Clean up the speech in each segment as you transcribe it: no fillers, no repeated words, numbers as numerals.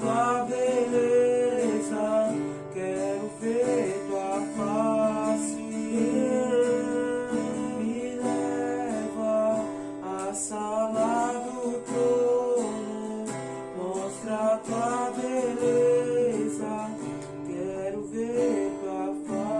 tua beleza, quero ver tua face. Me leva à sala do trono, mostra tua beleza, quero ver tua face.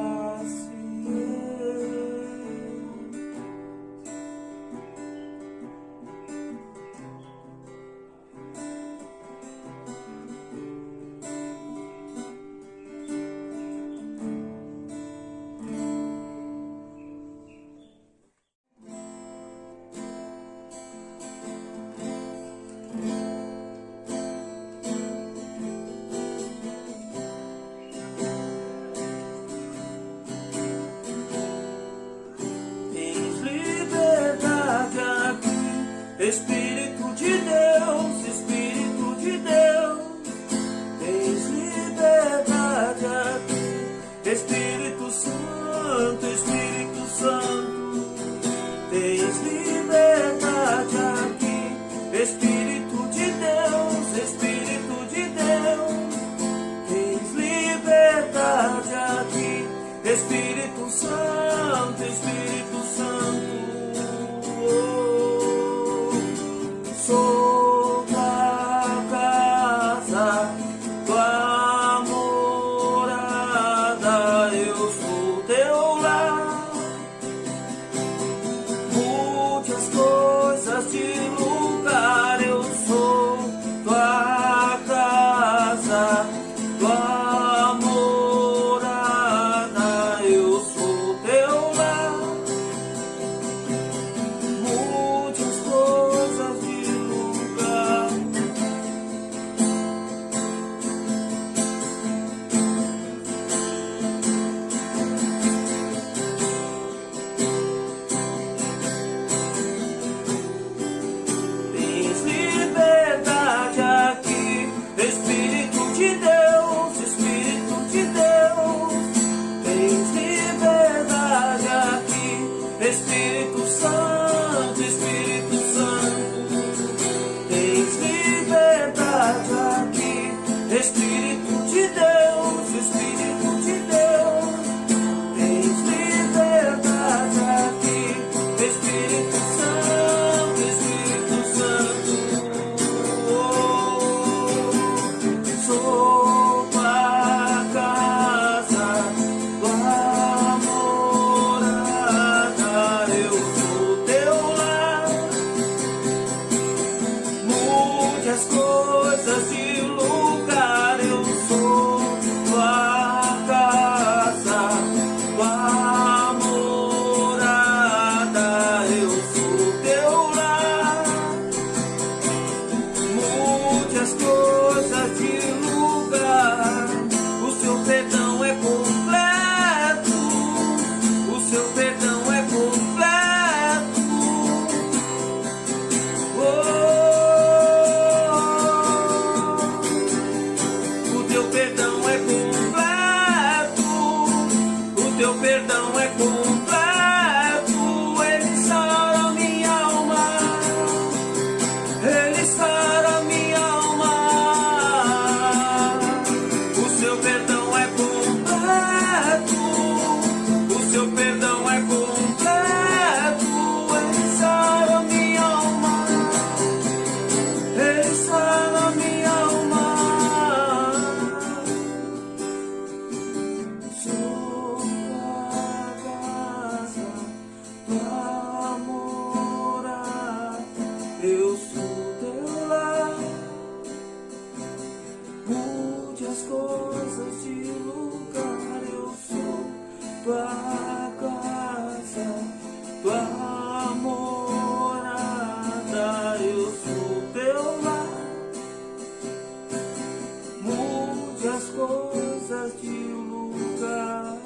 Espírito de Deus, Espírito de Deus, tens liberdade aqui. Espírito Santo, Espírito Santo, tens liberdade aqui. Espírito de Deus, Espírito de Deus, tens liberdade aqui. Espírito Santo, Espírito Santo. Sou tua casa, tua morada, eu sou teu lar. Mude as coisas de lugar, eu sou tua casa, tua morada, eu sou teu lar. Mude as coisas de Espírito Santo, Espírito Santo, tens liberdade aqui. Espírito de Deus, Espírito de Deus, tens liberdade aqui. Espírito Santo, Espírito Santo, sou tua casa, tua morada, eu sou teu lar. Mude as coisas de lugar, eu sou tua casa, tua morada, eu sou teu lar. Mude as coisas de lugar, o seu perdão é completo, o seu perdão é completo. O teu perdão é completo, o teu perdão é completo. Ele sara minha alma, ele sara minha alma. O seu perdão é completo, o seu perdão é completo. Ele sara minha alma, ele sara minha alma. Sou tua casa, tua morada, eu sou teu lar. Mude as coisas de lugar, eu sou tua casa, tua morada, eu sou teu lar. Mude as coisas de lugar.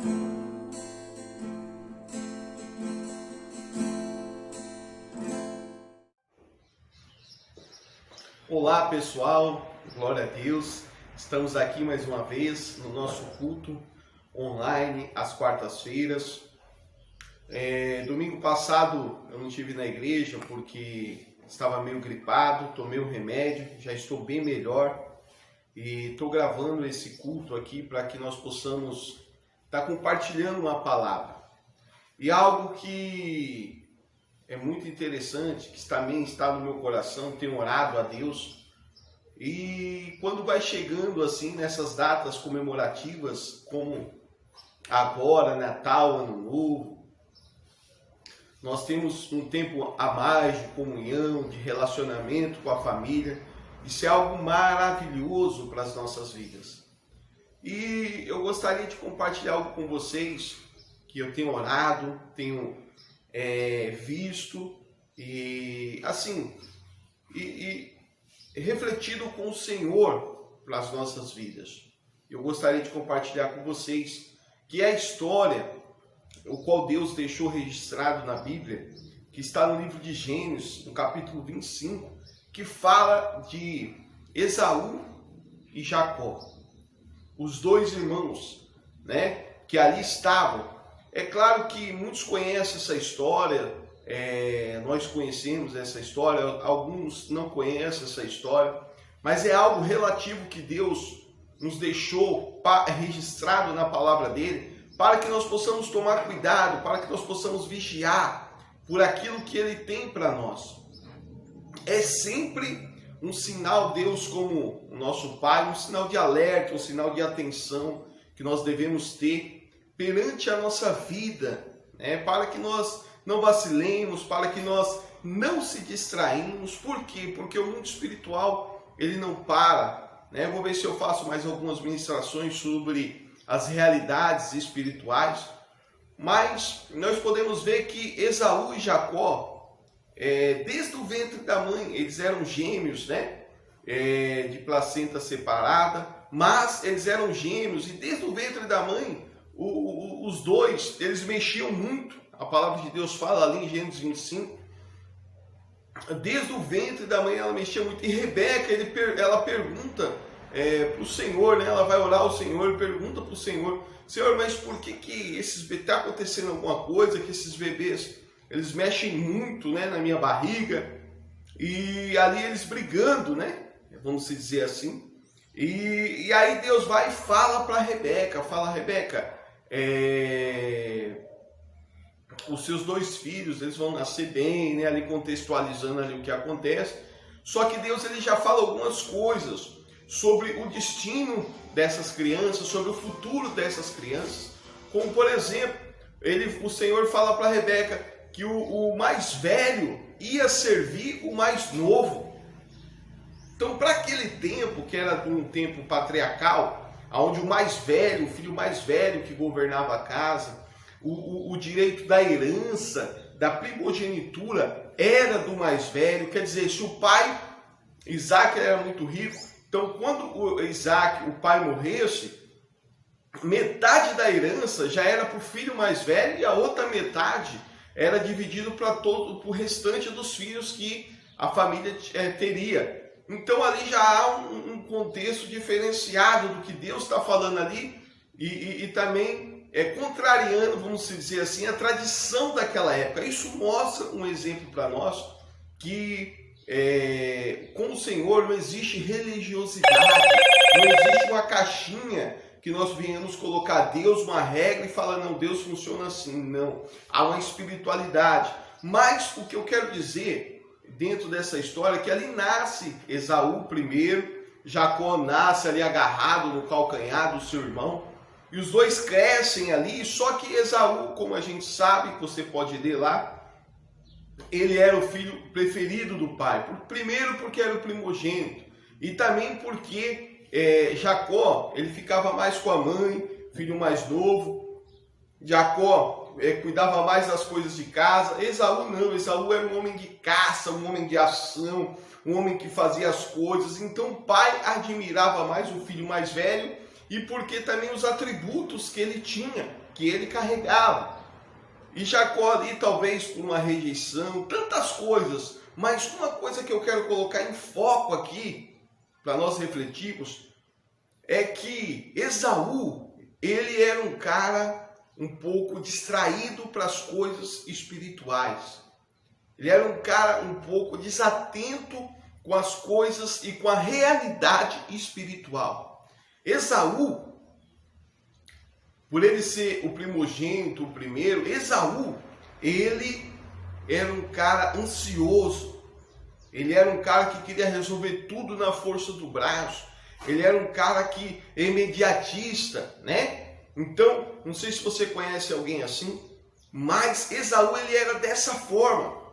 Olá pessoal, glória a Deus, estamos aqui mais uma vez no nosso culto online às quartas-feiras. Domingo passado eu não estive na igreja porque estava meio gripado, tomei um remédio, já estou bem melhor e estou gravando esse culto aqui para que nós possamos estar compartilhando uma palavra. E algo que é muito interessante, que também está no meu coração, tenho orado a Deus. E quando vai chegando assim nessas datas comemorativas, como agora, Natal, Ano Novo, nós temos um tempo a mais de comunhão, de relacionamento com a família. Isso é algo maravilhoso para as nossas vidas. E eu gostaria de compartilhar algo com vocês que eu tenho orado, tenho visto e assim refletido com o Senhor para as nossas vidas. Eu gostaria de compartilhar com vocês que é a história o qual Deus deixou registrado na Bíblia, que está no livro de Gênesis, no capítulo 25, que fala de Esaú e Jacó, os dois irmãos, né, que ali estavam. É claro que muitos conhecem essa história, nós conhecemos essa história, alguns não conhecem essa história, mas é algo relativo que Deus nos deixou registrado na palavra dele, para que nós possamos tomar cuidado, para que nós possamos vigiar por aquilo que ele tem para nós. É sempre um sinal, Deus como o nosso Pai, um sinal de alerta, um sinal de atenção que nós devemos ter perante a nossa vida, né? Para que nós não vacilemos, para que nós não se distraímos. Por quê? Porque o mundo espiritual, ele não para, né? Eu vou ver se eu faço mais algumas ministrações sobre as realidades espirituais, mas nós podemos ver que Esaú e Jacó, desde o ventre da mãe, eles eram gêmeos, né? De placenta separada, mas eles eram gêmeos, e desde o ventre da mãe, os dois, eles mexiam muito. A palavra de Deus fala ali em Gênesis 25, desde o ventre da mãe ela mexia muito. E Rebeca, ela pergunta para o Senhor, né? Ela vai orar ao Senhor e pergunta para o Senhor: Senhor, mas por que está acontecendo alguma coisa, que esses bebês, eles mexem muito, né, na minha barriga? E ali eles brigando, né? Vamos dizer assim. E aí Deus vai e fala para Rebeca, Rebeca, os seus dois filhos, eles vão nascer bem, né? Ali contextualizando ali o que acontece. Só que Deus, ele já fala algumas coisas sobre o destino dessas crianças, sobre o futuro dessas crianças. Como, por exemplo, o Senhor fala para Rebeca que o mais velho ia servir o mais novo. Então, para aquele tempo, que era um tempo patriarcal, onde o mais velho, o filho mais velho que governava a casa, o direito da herança, da primogenitura, era do mais velho. Quer dizer, se o pai, Isaac, era muito rico, então quando o Isaac, o pai, morresse, metade da herança já era para o filho mais velho e a outra metade era dividido para o restante dos filhos que a família teria. Então ali já há um contexto diferenciado do que Deus está falando ali e também contrariando, vamos dizer assim, a tradição daquela época. Isso mostra um exemplo para nós que com o Senhor não existe religiosidade, não existe uma caixinha que nós venhamos colocar Deus, uma regra e falar, não, Deus funciona assim. Não, há uma espiritualidade. Mas o que eu quero dizer dentro dessa história é que ali nasce Esaú primeiro, Jacó nasce ali agarrado no calcanhar do seu irmão, e os dois crescem ali. Só que Esaú, como a gente sabe, que você pode ler lá, ele era o filho preferido do pai. Primeiro porque era o primogênito, e também porque Jacó, ele ficava mais com a mãe, filho mais novo. Jacó cuidava mais das coisas de casa. Esaú não, Esaú era um homem de caça, um homem de ação, um homem que fazia as coisas. Então o pai admirava mais o filho mais velho, e porque também os atributos que ele tinha, que ele carregava. E Jacó ali, talvez por uma rejeição, tantas coisas, mas uma coisa que eu quero colocar em foco aqui, para nós refletirmos, é que Esaú, ele era um cara um pouco distraído para as coisas espirituais. Ele era um cara um pouco desatento com as coisas e com a realidade espiritual. Esaú, por ele ser o primogênito, o primeiro, Esaú, ele era um cara ansioso. Ele era um cara que queria resolver tudo na força do braço. Ele era um cara que é imediatista, né? Então, não sei se você conhece alguém assim, mas Esaú, ele era dessa forma.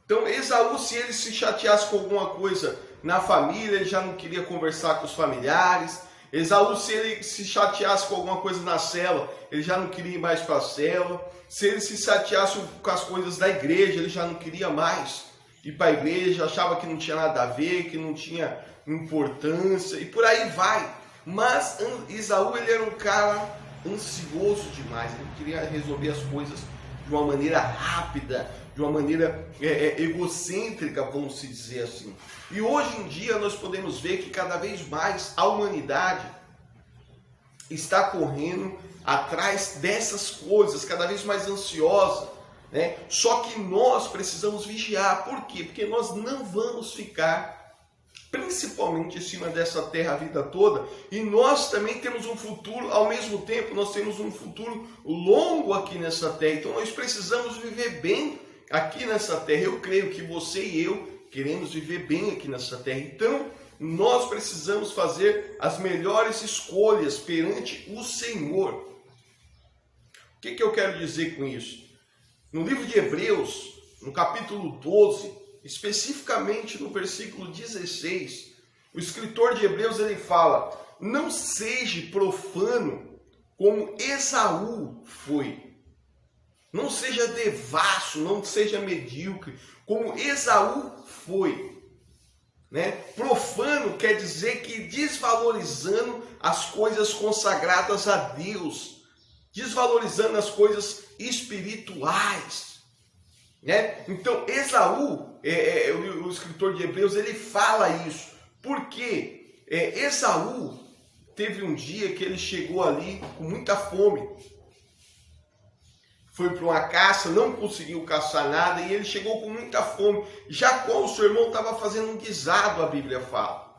Então, Esaú, se ele se chateasse com alguma coisa na família, ele já não queria conversar com os familiares. Esaú, se ele se chateasse com alguma coisa na célula, ele já não queria ir mais para a célula. Se ele se chateasse com as coisas da igreja, ele já não queria mais ir para a igreja, achava que não tinha nada a ver, que não tinha importância, e por aí vai. Mas Esaú, ele era um cara ansioso demais, ele queria resolver as coisas de uma maneira rápida, de uma maneira egocêntrica, vamos se dizer assim. E hoje em dia nós podemos ver que cada vez mais a humanidade está correndo atrás dessas coisas, cada vez mais ansiosa, né? Só que nós precisamos vigiar. Por quê? Porque nós não vamos ficar principalmente em cima dessa terra a vida toda, e nós também temos um futuro, ao mesmo tempo nós temos um futuro longo aqui nessa terra. Então nós precisamos viver bem aqui nessa terra. Eu creio que você e eu queremos viver bem aqui nessa terra. Então nós precisamos fazer as melhores escolhas perante o Senhor. O que eu quero dizer com isso? No livro de Hebreus, no capítulo 12, especificamente no versículo 16, o escritor de Hebreus, ele fala: não seja profano como Esaú foi. Não seja devasso, não seja medíocre, como Esaú foi. Né? Profano quer dizer que desvalorizando as coisas consagradas a Deus, desvalorizando as coisas espirituais. Né? Então Esaú, o escritor de Hebreus, ele fala isso, porque Esaú teve um dia que ele chegou ali com muita fome, foi para uma caça, não conseguiu caçar nada, e ele chegou com muita fome. Jacó, o seu irmão, estava fazendo um guisado, a Bíblia fala,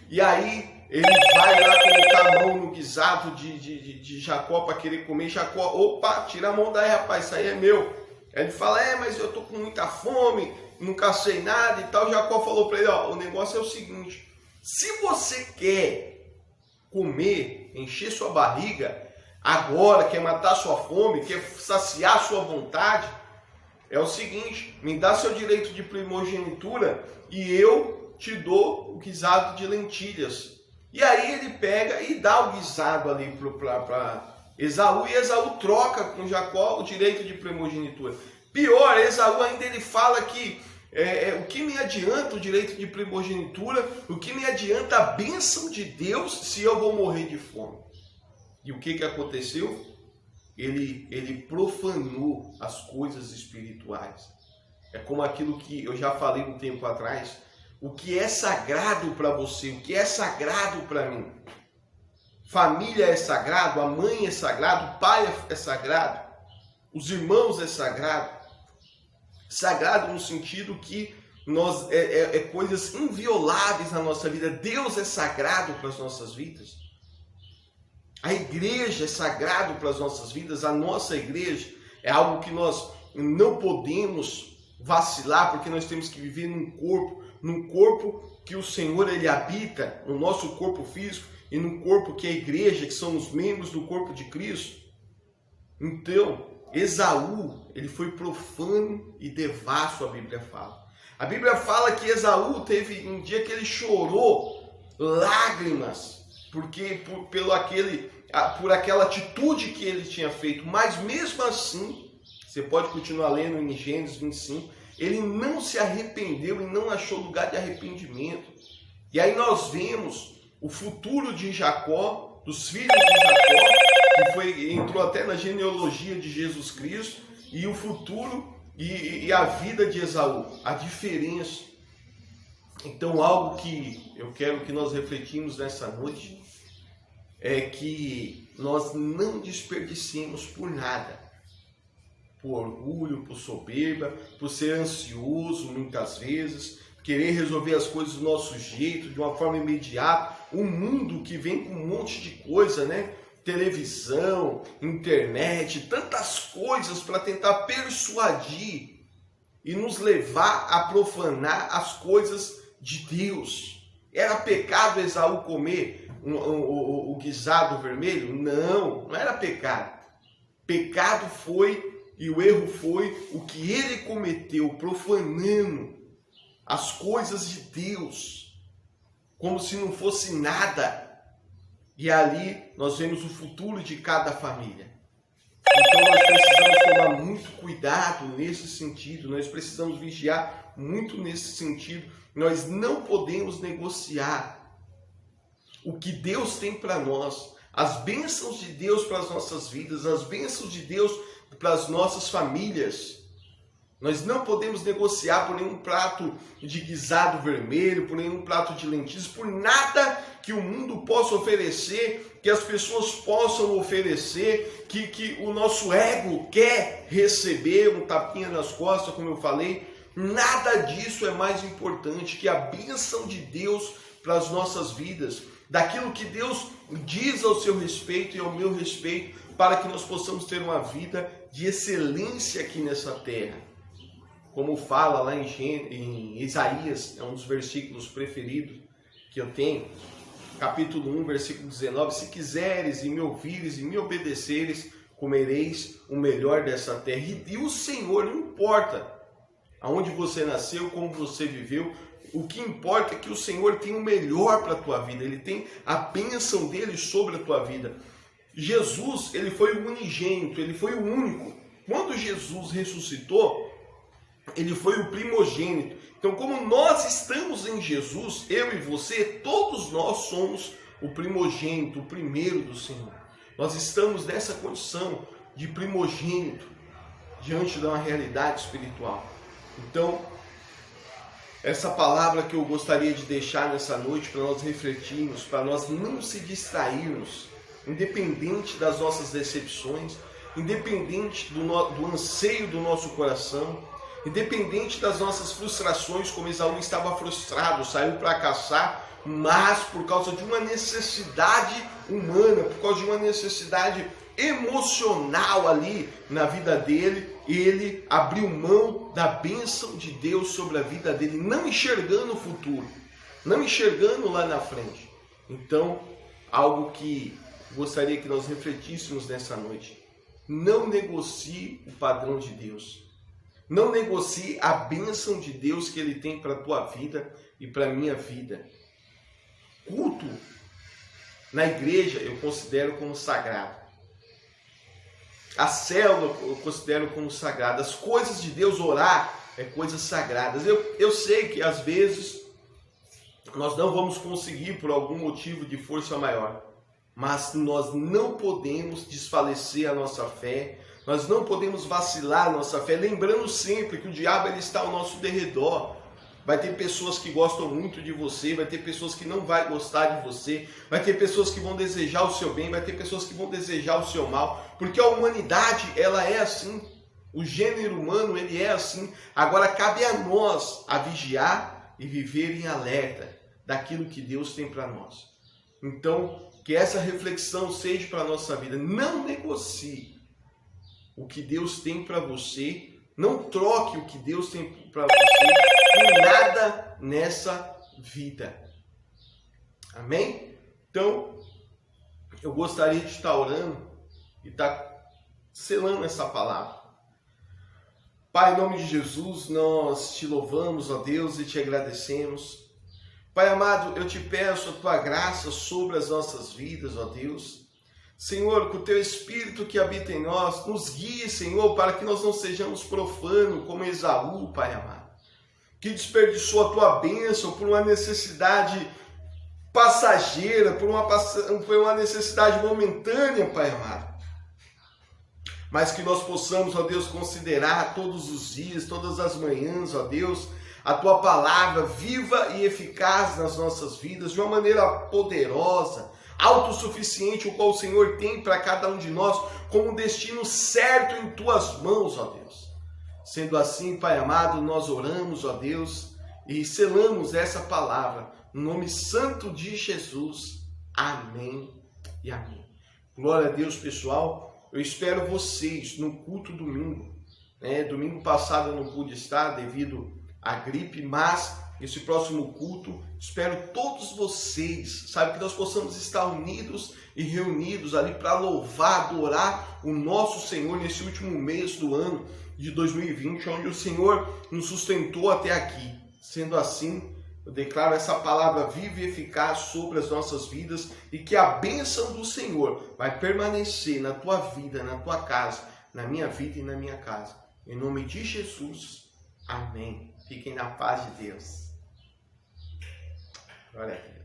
e aí ele vai lá colocar a mão no guisado de Jacó para querer comer. Jacó, opa, tira a mão daí, rapaz, isso aí é meu. Ele fala: mas eu tô com muita fome, não cacei nada e tal. Jacó falou para ele: o negócio é o seguinte, se você quer comer, encher sua barriga agora, quer matar sua fome, quer saciar sua vontade, é o seguinte, me dá seu direito de primogenitura e eu te dou o guisado de lentilhas. E aí ele pega e dá o guisado ali para Esaú, e Esaú troca com Jacó o direito de primogenitura. Pior, Esaú ainda ele fala que o que me adianta o direito de primogenitura, o que me adianta a bênção de Deus se eu vou morrer de fome. E o que aconteceu? Ele profanou as coisas espirituais. É como aquilo que eu já falei um tempo atrás. O que é sagrado para você, o que é sagrado para mim. Família é sagrado, a mãe é sagrado, o pai é sagrado, os irmãos é sagrado. Sagrado no sentido que coisas invioláveis na nossa vida. Deus é sagrado para as nossas vidas. A igreja é sagrado para as nossas vidas. A nossa igreja é algo que nós não podemos vacilar, porque nós temos que viver num corpo que o Senhor ele habita, no nosso corpo físico, e num corpo que é a igreja, que são os membros do corpo de Cristo. Então, Esaú, ele foi profano e devasso, a Bíblia fala. A Bíblia fala que Esaú teve um dia que ele chorou lágrimas, por aquela atitude que ele tinha feito. Mas mesmo assim, você pode continuar lendo em Gênesis 25, ele não se arrependeu e não achou lugar de arrependimento. E aí nós vemos o futuro de Jacó, dos filhos de Jacó, que entrou até na genealogia de Jesus Cristo, e o futuro e a vida de Esaú, a diferença. Então, algo que eu quero que nós refletimos nessa noite é que nós não desperdicemos por nada, por orgulho, por soberba, por ser ansioso muitas vezes, querer resolver as coisas do nosso jeito, de uma forma imediata. O mundo que vem com um monte de coisa, né? Televisão, internet, tantas coisas para tentar persuadir e nos levar a profanar as coisas de Deus. Era pecado Esaú comer o guisado vermelho? Não, não era pecado. Pecado foi, e o erro foi, o que ele cometeu, profanando as coisas de Deus, como se não fosse nada. E ali nós vemos o futuro de cada família. Então nós precisamos tomar muito cuidado nesse sentido, nós precisamos vigiar muito nesse sentido. Nós não podemos negociar o que Deus tem para nós, as bênçãos de Deus para as nossas vidas, as bênçãos de Deus para as nossas famílias. Nós não podemos negociar por nenhum prato de guisado vermelho, por nenhum prato de lentilhas, por nada que o mundo possa oferecer, que as pessoas possam oferecer, que o nosso ego quer receber, um tapinha nas costas, como eu falei. Nada disso é mais importante que a bênção de Deus para as nossas vidas, daquilo que Deus diz ao seu respeito e ao meu respeito, para que nós possamos ter uma vida de excelência aqui nessa terra. Como fala lá em Isaías, é um dos versículos preferidos que eu tenho, capítulo 1, versículo 19, se quiseres e me ouvires e me obedeceres, comereis o melhor dessa terra. E o Senhor, não importa aonde você nasceu, como você viveu, o que importa é que o Senhor tem o melhor para a tua vida, Ele tem a bênção dele sobre a tua vida. Jesus, Ele foi o unigênito, Ele foi o único. Quando Jesus ressuscitou, Ele foi o primogênito. Então, como nós estamos em Jesus, eu e você, todos nós somos o primogênito, o primeiro do Senhor. Nós estamos nessa condição de primogênito diante de uma realidade espiritual. Então, essa palavra que eu gostaria de deixar nessa noite para nós refletirmos, para nós não se distrairmos, independente das nossas decepções, independente do anseio do nosso coração, independente das nossas frustrações, como Esaú estava frustrado, saiu para caçar, mas por causa de uma necessidade humana, por causa de uma necessidade emocional ali na vida dele, ele abriu mão da bênção de Deus sobre a vida dele, não enxergando o futuro, não enxergando lá na frente. Então, algo que gostaria que nós refletíssemos nessa noite: não negocie o padrão de Deus. Não negocie a bênção de Deus que Ele tem para a tua vida e para a minha vida. Culto na igreja eu considero como sagrado. A célula eu considero como sagrada. As coisas de Deus, orar, é coisas sagradas. Eu sei que às vezes nós não vamos conseguir por algum motivo de força maior. Mas nós não podemos desfalecer a nossa fé. Nós não podemos vacilar a nossa fé, lembrando sempre que o diabo ele está ao nosso derredor. Vai ter pessoas que gostam muito de você, vai ter pessoas que não vão gostar de você, vai ter pessoas que vão desejar o seu bem, vai ter pessoas que vão desejar o seu mal, porque a humanidade ela é assim, o gênero humano ele é assim. Agora cabe a nós a vigiar e viver em alerta daquilo que Deus tem para nós. Então, que essa reflexão seja para a nossa vida. Não negocie o que Deus tem para você, não troque o que Deus tem para você por nada nessa vida. Amém? Então, eu gostaria de estar orando e estar selando essa palavra. Pai, em nome de Jesus, nós te louvamos, ó Deus, e te agradecemos. Pai amado, eu te peço a tua graça sobre as nossas vidas, ó Deus. Senhor, que o teu Espírito que habita em nós nos guie, Senhor, para que nós não sejamos profanos como Esaú, Pai amado, que desperdiçou a tua bênção por uma necessidade passageira, por uma necessidade momentânea, Pai amado. Mas que nós possamos, ó Deus, considerar todos os dias, todas as manhãs, ó Deus, a tua palavra viva e eficaz nas nossas vidas, de uma maneira poderosa, autossuficiente, o qual o Senhor tem para cada um de nós, como um destino certo em tuas mãos, ó Deus. Sendo assim, Pai amado, nós oramos, ó Deus, e selamos essa palavra no nome santo de Jesus. Amém e amém. Glória a Deus, pessoal. Eu espero vocês no culto domingo. Domingo passado eu não pude estar devido à gripe, mas esse próximo culto, espero todos vocês, sabe, que nós possamos estar unidos e reunidos ali para louvar, adorar o nosso Senhor nesse último mês do ano de 2020, onde o Senhor nos sustentou até aqui. Sendo assim, eu declaro essa palavra viva e eficaz sobre as nossas vidas e que a bênção do Senhor vai permanecer na tua vida, na tua casa, na minha vida e na minha casa. Em nome de Jesus, amém. Fiquem na paz de Deus. Glória a Deus.